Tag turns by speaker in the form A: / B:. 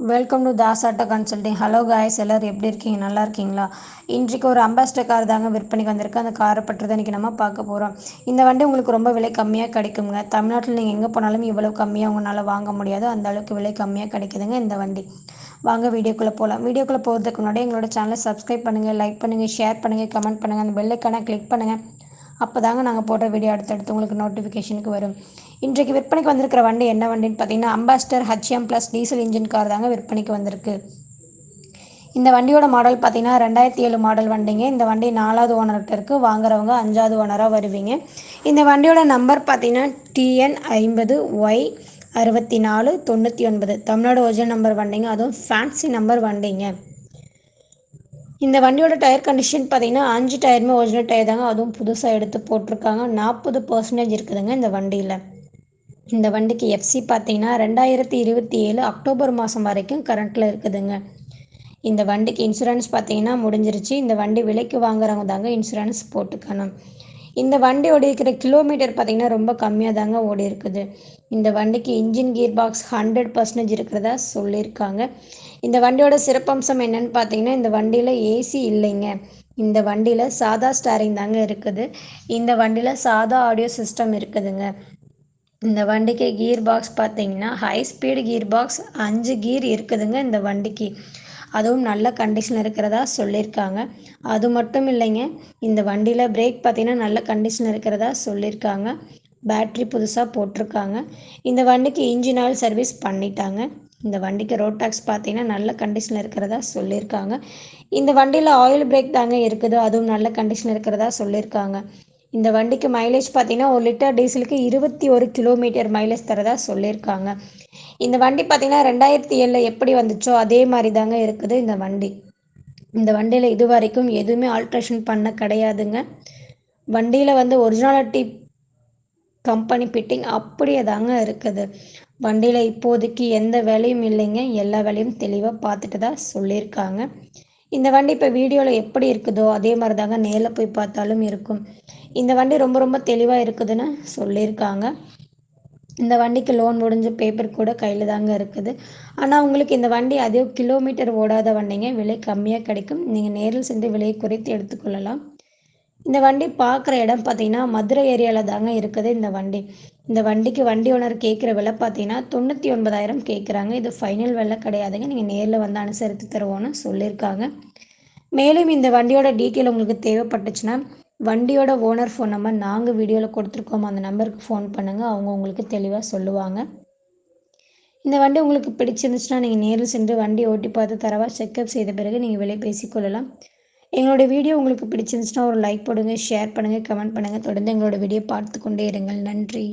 A: Welcome to Das auto consulting. Hello guys, எல்லோரும் எப்படி இருக்கீங்க? நல்லா இருக்கீங்களா? இன்றைக்கு ஒரு அம்பாஸ்டர் கார் தாங்க விற்பனைக்கு வந்திருக்கு. அந்த காரை பற்றி தான் இன்றைக்கி நம்ம பார்க்க போகிறோம். இந்த வண்டி உங்களுக்கு ரொம்ப விலை கம்மியாக கிடைக்குங்க. தமிழ்நாட்டில் நீங்கள் எங்கே போனாலும் இவ்வளோ கம்மியாக உங்களால் வாங்க முடியாது. அந்த அளவுக்கு விலை கம்மியாக கிடைக்குதுங்க இந்த வண்டி. வாங்க வீடியோக்குள்ளே போகலாம். வீடியோக்குள்ளே போகிறதுக்கு முன்னாடி எங்களோட சேனலை சப்ஸ்கிரைப் பண்ணுங்கள், லைக் பண்ணுங்கள், ஷேர் பண்ணுங்கள், கமெண்ட் பண்ணுங்கள், அந்த பெல் ஐக்கானை கிளிக் பண்ணுங்கள். அப்போ தாங்க நாங்கள் போடுற வீடியோ அடுத்தடுத்து உங்களுக்கு நோட்டிஃபிகேஷனுக்கு வரும். இன்றைக்கு விற்பனைக்கு வந்திருக்கிற வண்டி என்ன வண்டின்னு பார்த்தீங்கன்னா, Ambassador HM plus diesel engine car தாங்க விற்பனைக்கு வந்திருக்கு. இந்த வண்டியோட மாடல் பார்த்தீங்கன்னா 2007 மாடல் வண்டிங்க. இந்த வண்டி 4வது ஓனர்கிட்ட இருக்குது. வாங்குறவங்க 5வது ஓனராக வருவீங்க. இந்த வண்டியோட நம்பர் பார்த்தீங்கன்னா TN 50Y6499 Tamil Nadu original number வண்டிங்க. அதுவும் ஃபேன்சி நம்பர் வண்டிங்க. இந்த வண்டியோட டயர் கண்டிஷன் பார்த்தீங்கன்னா 5 டயருமே ஒரிஜினல் டயர் தாங்க. அதுவும் புதுசாக எடுத்து போட்டிருக்காங்க. 40% இருக்குதுங்க இந்த வண்டியில். இந்த வண்டிக்கு FC பார்த்தீங்கன்னா 2027 அக்டோபர் மாதம் வரைக்கும் கரண்ட்டில் இருக்குதுங்க. இந்த வண்டிக்கு இன்சூரன்ஸ் பார்த்தீங்கன்னா முடிஞ்சிருச்சு. இந்த வண்டி விலைக்கு வாங்குறவங்க தாங்க இன்சூரன்ஸ் போட்டுக்கணும். இந்த வண்டி ஓடி இருக்கிற கிலோமீட்டர் பார்த்தீங்கன்னா ரொம்ப கம்மியாக தாங்க ஓடி இருக்குது. இந்த வண்டிக்கு இன்ஜின் கியர் பாக்ஸ் 100% இருக்கிறதா சொல்லியிருக்காங்க. இந்த வண்டியோட சிறப்பம்சம் என்னன்னு பார்த்தீங்கன்னா, இந்த வண்டியில் AC இல்லைங்க. இந்த வண்டியில் சாதா ஸ்டேரிங் தாங்க இருக்குது. இந்த வண்டியில் சாதா ஆடியோ சிஸ்டம் இருக்குதுங்க. இந்த வண்டிக்கு கியர் பாக்ஸ் பார்த்தீங்கன்னா high speed gear box 5 gear இருக்குதுங்க இந்த வண்டிக்கு. அதுவும் நல்ல கண்டிஷன் இருக்கிறதா சொல்லியிருக்காங்க. அது மட்டும் இல்லைங்க, இந்த வண்டியில் பிரேக் பார்த்தீங்கன்னா நல்ல கண்டிஷன் இருக்கிறதா சொல்லியிருக்காங்க. பேட்ரி புதுசாக போட்டிருக்காங்க. இந்த வண்டிக்கு இன்ஜின் ஆயில் சர்வீஸ் பண்ணிட்டாங்க. இந்த வண்டிக்கு ரோட் டாக்ஸ் பார்த்தீங்கன்னா நல்ல கண்டிஷனில் இருக்கிறதா சொல்லியிருக்காங்க. இந்த வண்டியில் ஆயில் பிரேக் தாங்க இருக்குது. அதுவும் நல்ல கண்டிஷன் இருக்கிறதா சொல்லியிருக்காங்க. இந்த வண்டிக்கு மைலேஜ் பார்த்தீங்கன்னா 1 லிட்டர் டீசலுக்கு 21 கிலோமீட்டர் மைலேஜ் தரதா சொல்லியிருக்காங்க. இந்த வண்டி பார்த்தீங்கன்னா 2007 எப்படி வந்துச்சோ அதே மாதிரி தாங்க இருக்குது இந்த வண்டி. இந்த வண்டியில் இது வரைக்கும் எதுவுமே ஆல்ட்ரேஷன் பண்ண கிடையாதுங்க. வண்டியில் ஒரிஜினாலிட்டி கம்பெனி ஃபிட்டிங் அப்படியே தாங்க இருக்குது. வண்டியில் இப்போதைக்கு எந்த வேலையும் இல்லைங்க. எல்லா வேலையும் தெளிவாக பார்த்துட்டு தான் சொல்லியிருக்காங்க. இந்த வண்டி இப்போ வீடியோவில் எப்படி இருக்குதோ அதே மாதிரி தாங்க நேரில் போய் பார்த்தாலும் இருக்கும். இந்த வண்டி ரொம்ப ரொம்ப தெளிவாக இருக்குதுன்னு சொல்லியிருக்காங்க. இந்த வண்டிக்கு லோன் முடிஞ்ச பேப்பர் கூட கையில் தாங்க இருக்குது. ஆனால் உங்களுக்கு இந்த வண்டி அதே கிலோமீட்டர் ஓடாத வண்டிங்க. விலை கம்மியாக கிடைக்கும். நீங்கள் நேரில் சென்று விலையை குறைத்து எடுத்துக்கொள்ளலாம். இந்த வண்டி பார்க்குற இடம் பார்த்தீங்கன்னா மதுரை ஏரியாவில் தாங்க இருக்குது இந்த வண்டி. இந்த வண்டிக்கு வண்டி ஓனர் கேட்குற விலை பார்த்தீங்கன்னா 99,000 கேட்குறாங்க. இது ஃபைனல் விலை கிடையாதுங்க. நீங்கள் நேரில் வந்து அனுசரித்து தருவோன்னு சொல்லியிருக்காங்க. மேலும் இந்த வண்டியோட டீட்டெயில் உங்களுக்கு தேவைப்பட்டுச்சுன்னா வண்டியோட ஓனர் ஃபோன் நம்பர் நாங்கள் வீடியோவில் கொடுத்துருக்கோம். அந்த நம்பருக்கு ஃபோன் பண்ணுங்கள். அவங்க உங்களுக்கு தெளிவாக சொல்லுவாங்க. இந்த வண்டி உங்களுக்கு பிடிச்சிருந்துச்சுன்னா நீங்கள் நேரில் சென்று வண்டி ஓட்டி பார்த்து தரவாக செக்அப் செய்த பிறகு நீங்கள் விலை பேசிக்கொள்ளலாம். எங்களோட வீடியோ உங்களுக்கு பிடிச்சிருந்துச்சுன்னா ஒரு லைக் போடுங்க, ஷேர் பண்ணுங்கள், கமெண்ட் பண்ணுங்கள். தொடர்ந்து எங்களோட வீடியோ பார்த்து கொண்டே இருங்கள். நன்றி.